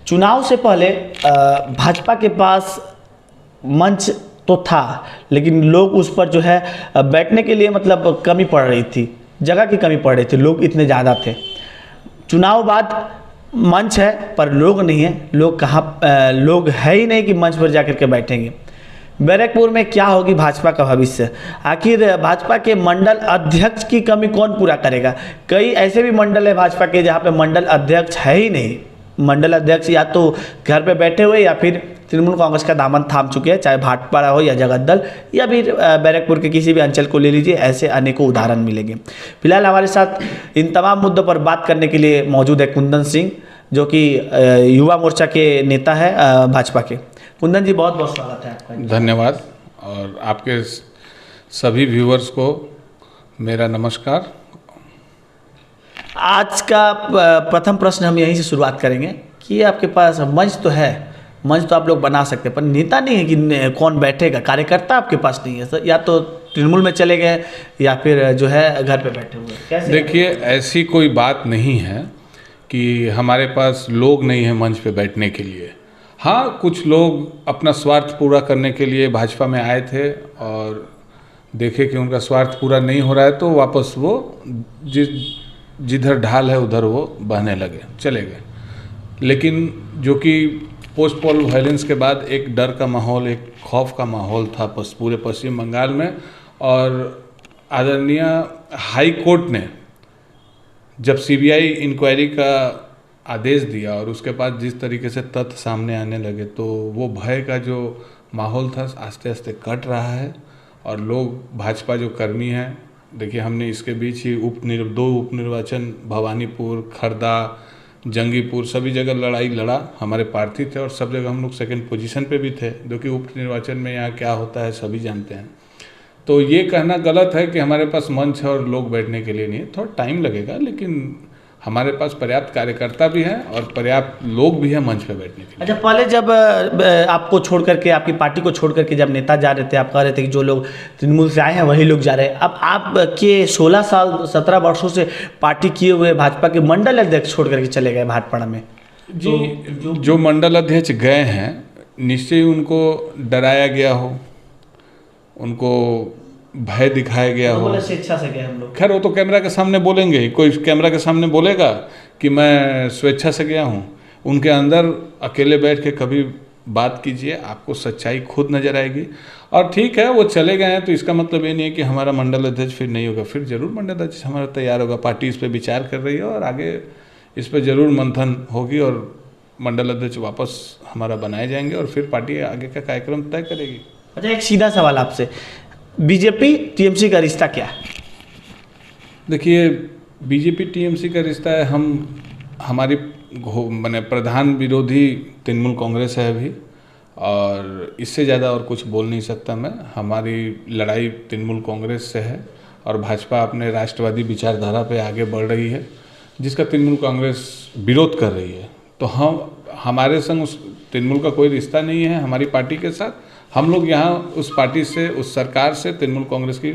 चुनाव से पहले भाजपा के पास मंच तो था, लेकिन लोग उस पर जो है बैठने के लिए मतलब कमी पड़ रही थी, जगह की कमी पड़ रही थी, लोग इतने ज़्यादा थे। चुनाव बाद मंच है पर लोग नहीं है, लोग कहाँ लोग है ही नहीं कि मंच पर जाकर के बैठेंगे। बैरकपुर में क्या होगी भाजपा का भविष्य? आखिर भाजपा के मंडल अध्यक्ष की कमी कौन पूरा करेगा? कई ऐसे भी मंडल है भाजपा के जहाँ पे मंडल अध्यक्ष है ही नहीं। मंडल अध्यक्ष या तो घर पे बैठे हुए या फिर तृणमूल कांग्रेस का दामन थाम चुके हैं, चाहे भाटपाड़ा हो या जगद्दल या फिर बैरकपुर के किसी भी अंचल को ले लीजिए, ऐसे अनेकों उदाहरण मिलेंगे। फिलहाल हमारे साथ इन तमाम मुद्दों पर बात करने के लिए मौजूद है कुंदन सिंह, जो कि युवा मोर्चा के नेता है भाजपा के। कुंदन जी, बहुत बहुत स्वागत है आपका। धन्यवाद। और आपके सभी व्यूअर्स को मेरा नमस्कार। आज का प्रथम प्रश्न हम यहीं से शुरुआत करेंगे कि आपके पास मंच तो है, मंच तो आप लोग बना सकते हैं, पर नेता नहीं है कि कौन बैठेगा, कार्यकर्ता आपके पास नहीं है। या तो तृणमूल में चले गए या फिर जो है घर पे बैठे हुए। कैसे? देखिए, ऐसी कोई बात नहीं है कि हमारे पास लोग नहीं है मंच पे बैठने के लिए। हाँ, कुछ लोग अपना स्वार्थ पूरा करने के लिए भाजपा में आए थे और देखे कि उनका स्वार्थ पूरा नहीं हो रहा है तो वापस वो जिधर ढाल है उधर वो बहने लगे, चले गए। लेकिन जो कि पोस्ट पोल वायलेंस के बाद एक डर का माहौल, एक खौफ का माहौल था पूरे पश्चिम बंगाल में। और आदरणीय हाई कोर्ट ने जब सीबीआई इंक्वायरी का आदेश दिया और उसके बाद जिस तरीके से तथ्य सामने आने लगे, तो वो भय का जो माहौल था आस्ते आस्ते कट रहा है। और लोग, भाजपा जो कर्मी हैं, देखिए हमने इसके बीच ही दो उपनिर्वाचन भवानीपुर, खर्दा, जंगीपुर सभी जगह लड़ाई लड़ा। हमारे प्रार्थी थे और सब जगह हम लोग सेकंड पोजीशन पे भी थे, जो कि उपनिर्वाचन में यहाँ क्या होता है सभी जानते हैं। तो ये कहना गलत है कि हमारे पास मंच है और लोग बैठने के लिए नहीं है। थोड़ा टाइम लगेगा, लेकिन हमारे पास पर्याप्त कार्यकर्ता भी हैं और पर्याप्त लोग भी हैं मंच पे बैठने के लिए। अच्छा, पहले जब आपको छोड़ करके, आपकी पार्टी को छोड़ करके जब नेता जा रहे थे, आप कह रहे थे कि जो लोग तृणमूल से आए हैं वही लोग जा रहे हैं। अब आपके 16 साल 17 वर्षों से पार्टी किए हुए भाजपा के मंडल अध्यक्ष छोड़ करके चले गए भाटपाड़ा में। जी, जो मंडल अध्यक्ष गए हैं, निश्चय ही उनको डराया गया हो, उनको भय दिखाया गया हो। बोले स्वेच्छा से गए हम लोग। खैर, वो तो कैमरा के सामने बोलेंगे ही। कोई कैमरा के सामने बोलेगा कि मैं स्वेच्छा से गया हूँ? उनके अंदर अकेले बैठ के कभी बात कीजिए, आपको सच्चाई खुद नजर आएगी। और ठीक है, वो चले गए हैं तो इसका मतलब ये नहीं है कि हमारा मंडल अध्यक्ष फिर नहीं होगा। फिर जरूर मंडल अध्यक्ष हमारा तैयार होगा। पार्टी इस पर विचार कर रही है और आगे इस पर जरूर मंथन होगी और मंडल अध्यक्ष वापस हमारा बनाए जाएंगे और फिर पार्टी आगे का कार्यक्रम तय करेगी। अच्छा, एक सीधा सवाल आपसे, बीजेपी टीएमसी का रिश्ता क्या है? देखिए, बीजेपी टीएमसी का रिश्ता है, हमारी माने प्रधान विरोधी तृणमूल कांग्रेस है अभी, और इससे ज़्यादा और कुछ बोल नहीं सकता मैं। हमारी लड़ाई तृणमूल कांग्रेस से है और भाजपा अपने राष्ट्रवादी विचारधारा पे आगे बढ़ रही है, जिसका तृणमूल कांग्रेस विरोध कर रही है। तो हमारे संग उस तृणमूल का कोई रिश्ता नहीं है हमारी पार्टी के साथ। हम लोग यहाँ उस पार्टी से, उस सरकार से, तृणमूल कांग्रेस की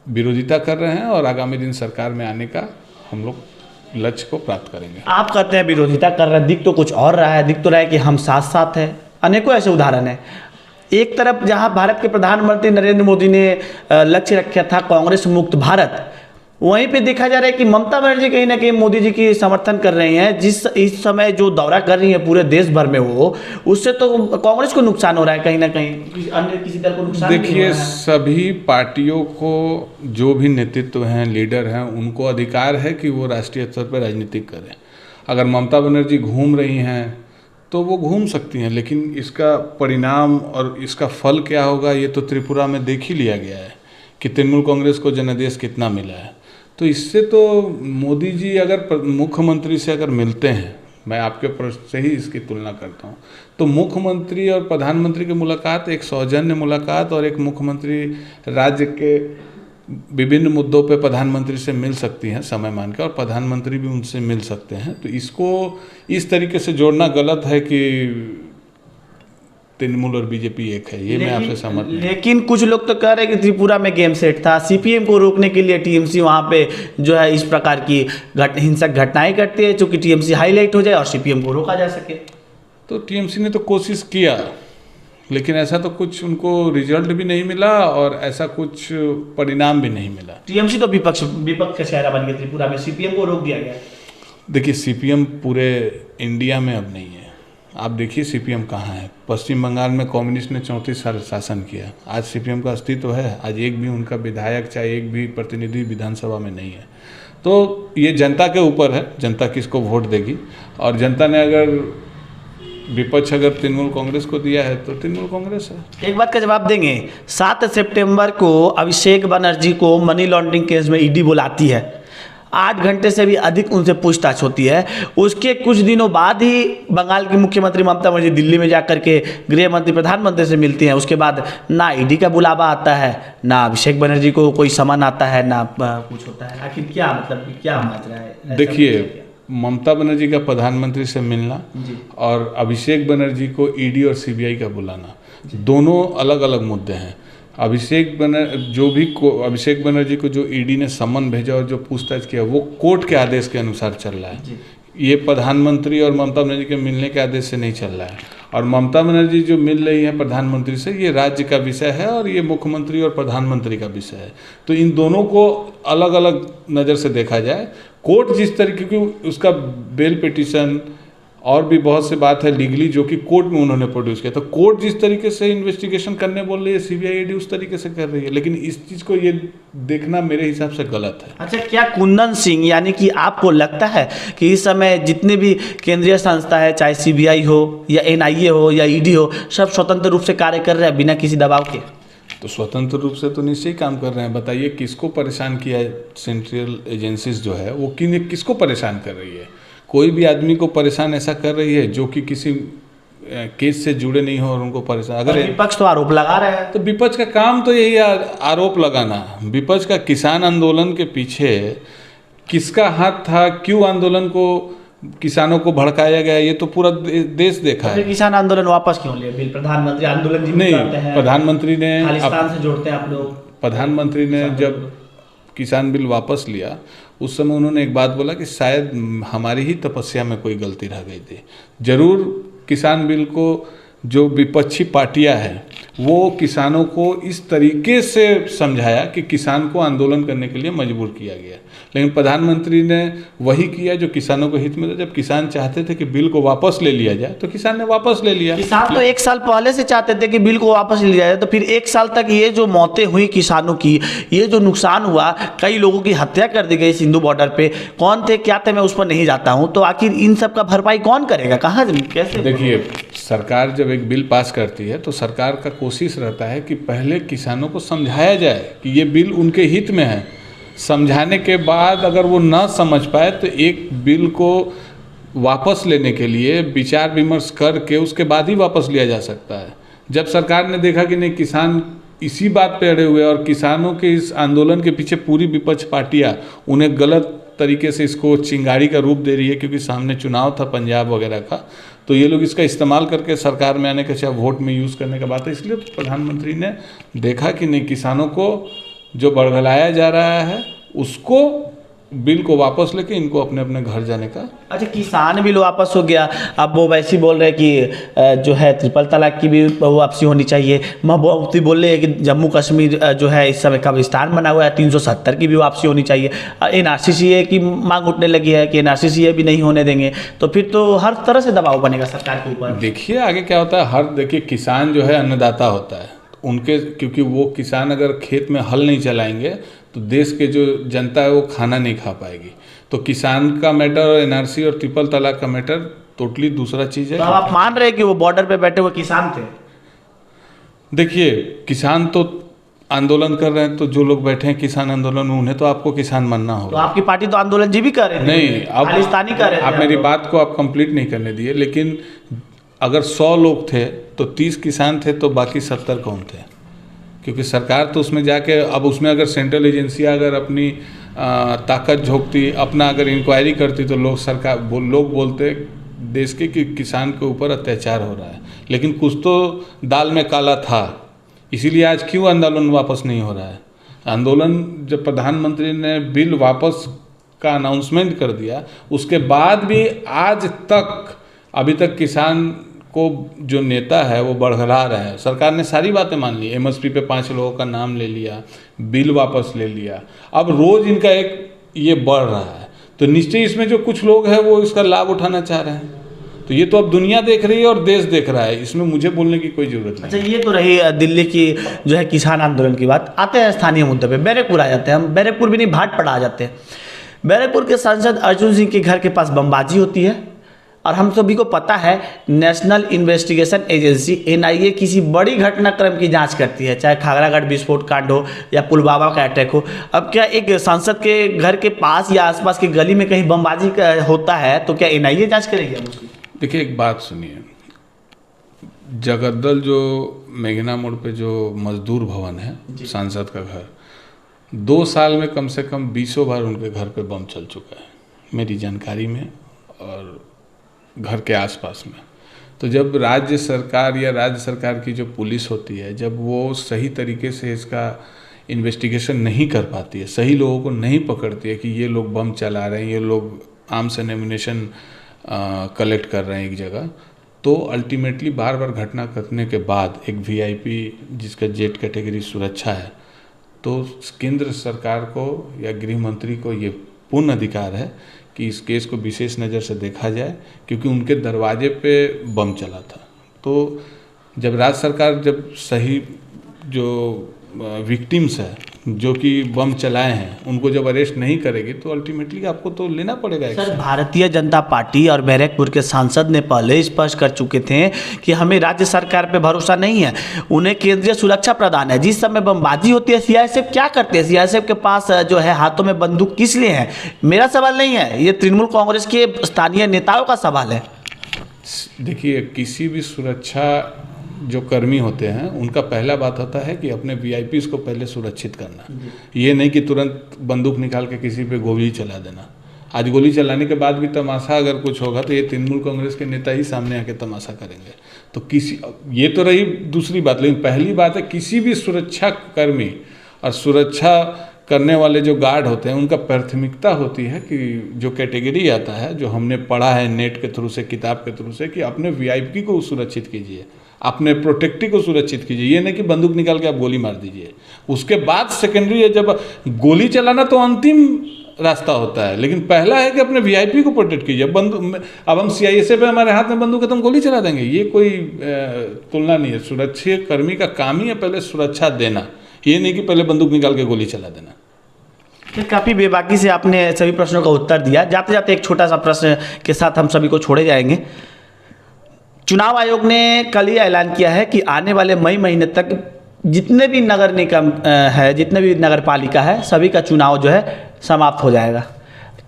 विरोधिता कर रहे हैं और आगामी दिन सरकार में आने का हम लोग लक्ष्य को प्राप्त करेंगे। आप कहते हैं विरोधिता कर रहे हैं, दिख तो कुछ और रहा है, दिख तो रहा है कि हम साथ साथ हैं। अनेकों ऐसे उदाहरण हैं। एक तरफ जहां भारत के प्रधानमंत्री नरेंद्र मोदी ने लक्ष्य रखा था कांग्रेस मुक्त भारत, वहीं पे देखा जा रहा है कि ममता बनर्जी कहीं ना कहीं मोदी जी की समर्थन कर रही हैं। जिस इस समय जो दौरा कर रही है पूरे देश भर में, वो उससे तो कांग्रेस को नुकसान हो रहा है कहीं ना कहीं, अन्य किसी दल को नुकसान नहीं हो देखिए, रहा है। सभी पार्टियों को जो भी नेतृत्व हैं, लीडर हैं, उनको अधिकार है कि वो राष्ट्रीय स्तर पर राजनीति करें। अगर ममता बनर्जी घूम रही हैं तो वो घूम सकती हैं, लेकिन इसका परिणाम और इसका फल क्या होगा ये तो त्रिपुरा में देख ही लिया गया है कि तृणमूल कांग्रेस को जनादेश कितना मिला है। तो इससे तो मोदी जी अगर मुख्यमंत्री से अगर मिलते हैं, मैं आपके प्रश्न से ही इसकी तुलना करता हूँ, तो मुख्यमंत्री और प्रधानमंत्री की मुलाकात एक सौजन्य मुलाकात और एक मुख्यमंत्री राज्य के विभिन्न मुद्दों पे प्रधानमंत्री से मिल सकती हैं समय मान के, और प्रधानमंत्री भी उनसे मिल सकते हैं। तो इसको इस तरीके से जोड़ना गलत है कि तृणमूल और बीजेपी एक है, ये मैं आपसे सहमत नहीं। लेकिन कुछ लोग तो कह रहे हैं कि त्रिपुरा में गेम सेट था, सीपीएम को रोकने के लिए टीएमसी वहाँ पे जो है इस प्रकार की हिंसक घटनाएं करती है, चूँकि टीएमसी हाईलाइट हो जाए और सीपीएम को रोका जा सके। तो टीएमसी ने तो कोशिश किया, लेकिन ऐसा तो कुछ उनको रिजल्ट भी नहीं मिला और ऐसा कुछ परिणाम भी नहीं मिला। टीएमसी तो विपक्ष का चेहरा बन गया त्रिपुरा में, सीपीएम को रोक दिया गया। देखिए, सीपीएम पूरे इंडिया में अब नहीं है। आप देखिए सीपीएम कहाँ है। पश्चिम बंगाल में कम्युनिस्ट ने 34 साल शासन किया, आज सीपीएम का अस्तित्व है? आज एक भी उनका विधायक चाहे एक भी प्रतिनिधि विधानसभा में नहीं है। तो ये जनता के ऊपर है, जनता किसको वोट देगी। और जनता ने अगर विपक्ष अगर तृणमूल कांग्रेस को दिया है तो तृणमूल कांग्रेस है। एक बात का जवाब देंगे, 7 सितंबर को अभिषेक बनर्जी को मनी लॉन्ड्रिंग केस में ईडी बुलाती है, 8 घंटे से भी अधिक उनसे पूछताछ होती है। उसके कुछ दिनों बाद ही बंगाल की मुख्यमंत्री ममता बनर्जी दिल्ली में जाकर के गृह मंत्री प्रधानमंत्री से मिलती हैं। उसके बाद ना ईडी का बुलावा आता है, ना अभिषेक बनर्जी को कोई समन आता है, ना कुछ होता है। आखिर क्या मतलब क्या माजरा है? देखिए, ममता बनर्जी का प्रधानमंत्री से मिलना और अभिषेक बनर्जी को ईडी और सीबीआई का बुलाना, दोनों अलग अलग मुद्दे हैं। अभिषेक बनर्जी को जो ईडी ने सम्मन भेजा और जो पूछताछ किया वो कोर्ट के आदेश के अनुसार चल रहा है। ये प्रधानमंत्री और ममता बनर्जी के मिलने के आदेश से नहीं चल रहा है। और ममता बनर्जी जो मिल रही है प्रधानमंत्री से, ये राज्य का विषय है और ये मुख्यमंत्री और प्रधानमंत्री का विषय है। तो इन दोनों को अलग अलग नज़र से देखा जाए। कोर्ट जिस तरीके की उसका बेल पिटीशन और भी बहुत से बात है लीगली जो कि कोर्ट में उन्होंने प्रोड्यूस किया, तो कोर्ट जिस तरीके से इन्वेस्टिगेशन करने बोल रही है, सीबीआई ईडी उस तरीके से कर रही है। लेकिन इस चीज़ को ये देखना मेरे हिसाब से गलत है। अच्छा, क्या कुंदन सिंह, यानी कि आपको लगता है कि इस समय जितने भी केंद्रीय संस्था है, चाहे सीबीआई हो या एनआईए हो या ईडी हो, सब स्वतंत्र रूप से कार्य कर रहे हैं बिना किसी दबाव के? तो स्वतंत्र रूप से तो निश्चय काम कर रहे हैं। बताइए किसको परेशान किया है? सेंट्रल एजेंसीज जो है वो किसको परेशान कर रही है? कोई भी आदमी को परेशान ऐसा कर रही है जो कि किसी केस से जुड़े नहीं हो और उनको परेशान। अगर विपक्ष तो आरोप लगा रहा है, तो विपक्ष का काम तो यही आरोप लगाना। विपक्ष का किसान आंदोलन के पीछे किसका हाथ था, क्यों आंदोलन को किसानों को भड़काया गया, ये तो पूरा देश देखा है। किसान आंदोलन वापस क्यों लिया? बिल प्रधानमंत्री आंदोलन नहीं, प्रधानमंत्री ने खालिस्तान से जोड़ते हैं आप लोग। प्रधानमंत्री ने जब किसान बिल वापस लिया उस समय उन्होंने एक बात बोला कि शायद हमारी ही तपस्या में कोई गलती रह गई थी। जरूर किसान बिल को जो विपक्षी पार्टियां हैं वो किसानों को इस तरीके से समझाया कि किसान को आंदोलन करने के लिए मजबूर किया गया, लेकिन प्रधानमंत्री ने वही किया जो किसानों को हित में था। जब किसान चाहते थे कि बिल को वापस ले लिया जाए तो किसान ने वापस ले लिया। किसान तो 1 साल पहले से चाहते थे कि बिल को वापस ले लिया जाए, तो फिर 1 साल तक ये जो मौतें हुई किसानों की, ये जो नुकसान हुआ, कई लोगों की हत्या कर दी गई सिंधु बॉर्डर पे, कौन थे क्या थे मैं उस पर नहीं जाता हूँ। तो आखिर इन सब का भरपाई कौन करेगा, कहाँ कैसे? देखिए, सरकार जब एक बिल पास करती है तो सरकार का कोशिश रहता है कि पहले किसानों को समझाया जाए कि ये बिल उनके हित में है। समझाने के बाद अगर वो ना समझ पाए तो एक बिल को वापस लेने के लिए विचार विमर्श करके उसके बाद ही वापस लिया जा सकता है। जब सरकार ने देखा कि नहीं, किसान इसी बात पे अड़े हुए और किसानों के इस आंदोलन के पीछे पूरी विपक्ष पार्टियां उन्हें गलत तरीके से इसको चिंगारी का रूप दे रही है, क्योंकि सामने चुनाव था पंजाब वगैरह का, तो ये लोग इसका इस्तेमाल करके सरकार में आने के चाहे वोट में यूज़ करने का बात है। इसलिए प्रधानमंत्री ने देखा कि नहीं, किसानों को जो बड़गलाया जा रहा है उसको बिल को वापस लेके इनको अपने अपने घर जाने का। अच्छा, किसान बिल वापस हो गया, अब वो वैसे बोल रहे हैं कि जो है ट्रिपल तलाक की भी वापसी होनी चाहिए। महबूबती बोल रहे हैं कि जम्मू कश्मीर जो है इस समय कब्रिस्तान बना हुआ है, 370 की भी वापसी होनी चाहिए। NRCCA की मांग उठने लगी है कि NRCCA भी नहीं होने देंगे, तो फिर तो हर तरह से दबाव बनेगा सरकार के ऊपर। देखिए आगे क्या होता है। देखिए, किसान जो है अन्नदाता होता है उनके, क्योंकि वो किसान अगर खेत में हल नहीं चलाएंगे तो देश के जो जनता है वो खाना नहीं खा पाएगी। तो किसान का मैटर और NRC और ट्रिपल तलाक का मैटर टोटली दूसरा चीज़ है। तो आप मान रहे हैं कि वो बॉर्डर पे बैठे हुए किसान थे? देखिए, किसान तो आंदोलन कर रहे हैं, तो जो लोग बैठे हैं किसान आंदोलन में उन्हें तो आपको किसान मानना होगा। तो आपकी पार्टी तो आंदोलन जी भी कर रहे थे। नहीं, अब खालिस्तानी कर रहे थे। आप मेरी बात को आप कंप्लीट नहीं करने दिए। लेकिन अगर 100 लोग थे तो 30 किसान थे, तो बाकी 70 कौन थे? क्योंकि सरकार तो उसमें जाके, अब उसमें अगर सेंट्रल एजेंसियां अगर अपनी ताकत झोंकती, अपना अगर इंक्वायरी करती, तो लोग बोलते देश के कि किसान के ऊपर अत्याचार हो रहा है, लेकिन कुछ तो दाल में काला था, इसीलिए आज क्यों आंदोलन वापस नहीं हो रहा है। आंदोलन जब प्रधानमंत्री ने बिल वापस का अनाउंसमेंट कर दिया, उसके बाद भी आज तक अभी तक किसान को जो नेता है वो बढ़ा रहे हैं। सरकार ने सारी बातें मान ली, एमएसपी पे 5 लोगों का नाम ले लिया, बिल वापस ले लिया, अब रोज इनका एक ये बढ़ रहा है, तो निश्चय इसमें जो कुछ लोग हैं वो इसका लाभ उठाना चाह रहे हैं। तो ये तो अब दुनिया देख रही है और देश देख रहा है, इसमें मुझे बोलने की कोई जरूरत नहीं। अच्छा, ये तो रही दिल्ली की जो है किसान आंदोलन की बात। आते हैं स्थानीय मुद्दे पे, बैरकपुर आ जाते हैं हम। बैरकपुर भी नहीं, भाटपाड़ा आ जाते हैं। बैरकपुर के सांसद अर्जुन सिंह के घर के पास बमबाजी होती है और हम सभी को पता है नेशनल इन्वेस्टिगेशन एजेंसी NIA किसी बड़ी घटनाक्रम की जांच करती है, चाहे खागरागढ़ विस्फोट कांड हो या पुलवामा का अटैक हो। अब क्या एक सांसद के घर के पास या आसपास की गली में कहीं बमबाजी होता है तो क्या NIA जांच करेगी अब उसकी? देखिए, एक बात सुनिए, जगद्दल जो मेघना मोड़ पे जो मजदूर भवन है सांसद का घर, 2 साल में कम से कम 20 बार उनके घर पे बम चल चुका है मेरी जानकारी में और घर के आसपास में। तो जब राज्य सरकार या राज्य सरकार की जो पुलिस होती है, जब वो सही तरीके से इसका इन्वेस्टिगेशन नहीं कर पाती है, सही लोगों को नहीं पकड़ती है कि ये लोग बम चला रहे हैं, ये लोग आर्म्स एंड एम्यूनेशन कलेक्ट कर रहे हैं एक जगह, तो अल्टीमेटली बार बार घटना करने के बाद एक VIP जिसका जेट कैटेगरी सुरक्षा है, तो केंद्र सरकार को या गृह मंत्री को ये पूर्ण अधिकार है कि इस केस को विशेष नज़र से देखा जाए, क्योंकि उनके दरवाजे पे बम चला था। तो जब राज्य सरकार जब सही जो विक्टिम्स है जो कि बम चलाए हैं उनको जब अरेस्ट नहीं करेगी तो अल्टीमेटली आपको तो लेना पड़ेगा action. Sir, Bharatiya Janata party और बैरकपुर के सांसद ने पहले स्पष्ट कर चुके थे कि हमें राज्य सरकार पे भरोसा नहीं है, उन्हें केंद्रीय सुरक्षा प्रदान है। जिस समय बमबाजी होती है CRSF क्या करते हैं? CRSF के पास जो है हाथों में बंदूक किस लिए है? मेरा सवाल नहीं है, ये तृणमूल कांग्रेस के स्थानीय नेताओं का सवाल है। देखिए, किसी भी सुरक्षा जो कर्मी होते हैं उनका पहला बात होता है कि अपने VIPs को पहले सुरक्षित करना, ये नहीं कि तुरंत बंदूक निकाल के किसी पे गोली चला देना। आज गोली चलाने के बाद भी तमाशा अगर कुछ होगा तो ये तृणमूल कांग्रेस के नेता ही सामने आके तमाशा करेंगे। तो ये तो रही दूसरी बात, लेकिन पहली बात है किसी भी सुरक्षा कर्मी और सुरक्षा करने वाले जो गार्ड होते हैं उनका प्राथमिकता होती है कि जो कैटेगरी आता है, जो हमने पढ़ा है नेट के थ्रू से, किताब के थ्रू से, कि अपने VIP को सुरक्षित कीजिए, अपने प्रोटेक्टी को सुरक्षित कीजिए। ये नहीं कि बंदूक निकाल के आप गोली मार दीजिए। उसके बाद सेकेंडरी है, जब गोली चलाना तो अंतिम रास्ता होता है, लेकिन पहला है कि अपने VIP को प्रोटेक्ट कीजिए। अब हम CISF पे हमारे हाथ में बंदूक है तो हम गोली चला देंगे, ये कोई तुलना नहीं है। सुरक्षा कर्मी का काम ही है पहले सुरक्षा देना, ये नहीं कि पहले बंदूक निकाल के गोली चला देना। काफ़ी बेबाकी से आपने सभी प्रश्नों का उत्तर दिया। जाते जाते एक छोटा सा प्रश्न के साथ हम सभी को छोड़े जाएंगे। चुनाव आयोग ने कल ही ऐलान किया है कि आने वाले मई महीने तक जितने भी नगर निगम है, जितने भी नगर पालिका है, सभी का चुनाव जो है समाप्त हो जाएगा।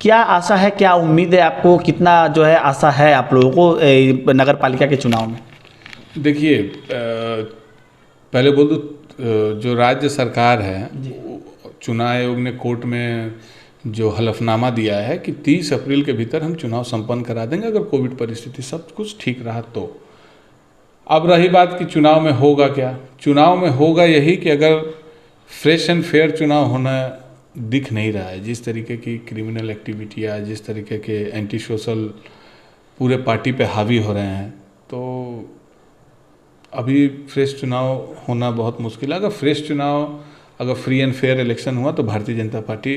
क्या आशा है, क्या उम्मीद है आपको, कितना जो है आशा है आप लोगों को नगर पालिका के चुनाव में? देखिए, पहले बोल दूँ, जो राज्य सरकार है, चुनाव आयोग ने कोर्ट में जो हलफनामा दिया है कि 30 अप्रैल के भीतर हम चुनाव संपन्न करा देंगे अगर कोविड परिस्थिति सब कुछ ठीक रहा तो। अब रही बात कि चुनाव में होगा क्या। चुनाव में होगा यही कि अगर फ्रेश एंड फेयर चुनाव होना दिख नहीं रहा है, जिस तरीके की क्रिमिनल एक्टिविटियाँ, जिस तरीके के एंटी सोशल पूरे पार्टी पे हावी हो रहे हैं, तो अभी फ्रेश चुनाव होना बहुत मुश्किल है। अगर फ्रेश चुनाव, अगर फ्री एंड फेयर इलेक्शन हुआ तो भारतीय जनता पार्टी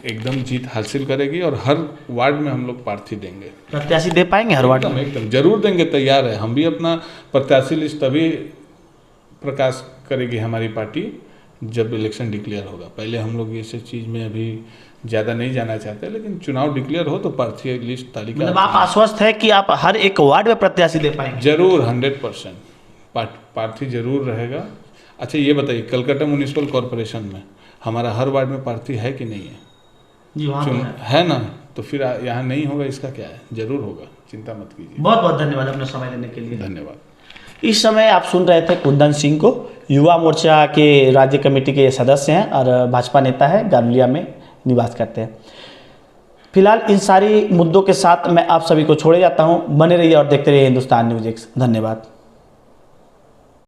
एकदम जीत हासिल करेगी और हर वार्ड में हम लोग प्रार्थी देंगे। प्रत्याशी दे पाएंगे हर वार्ड में? एकदम जरूर देंगे, तैयार है। हम भी अपना प्रत्याशी लिस्ट तभी प्रकाश करेगी हमारी पार्टी जब इलेक्शन डिक्लेयर होगा। पहले हम लोग ये सब चीज़ में अभी ज़्यादा नहीं जाना चाहते, लेकिन चुनाव डिक्लेयर हो तो प्रार्थी लिस्ट तालिका। मतलब आप आश्वस्त है कि आप हर एक वार्ड में प्रत्याशी दे पाएंगे? जरूर, 100% प्रार्थी जरूर रहेगा। अच्छा, ये बताइए, कलकत्ता म्यूनिसिपल कॉरपोरेशन में हमारा हर वार्ड में प्रार्थी है कि नहीं है? जी, वहाँ है ना, तो फिर यहाँ नहीं होगा, इसका क्या है, जरूर होगा, चिंता मत कीजिए। बहुत बहुत धन्यवाद अपना समय देने के लिए। धन्यवाद। इस समय आप सुन रहे थे कुंदन सिंह को, युवा मोर्चा के राज्य कमेटी के सदस्य हैं और भाजपा नेता है, गारुलिया में निवास करते हैं। फिलहाल इन सारी मुद्दों के साथ मैं आप सभी को छोड़े जाता हूं। बने रहिए और देखते रहिए हिंदुस्तान न्यूज़ एक्स। धन्यवाद।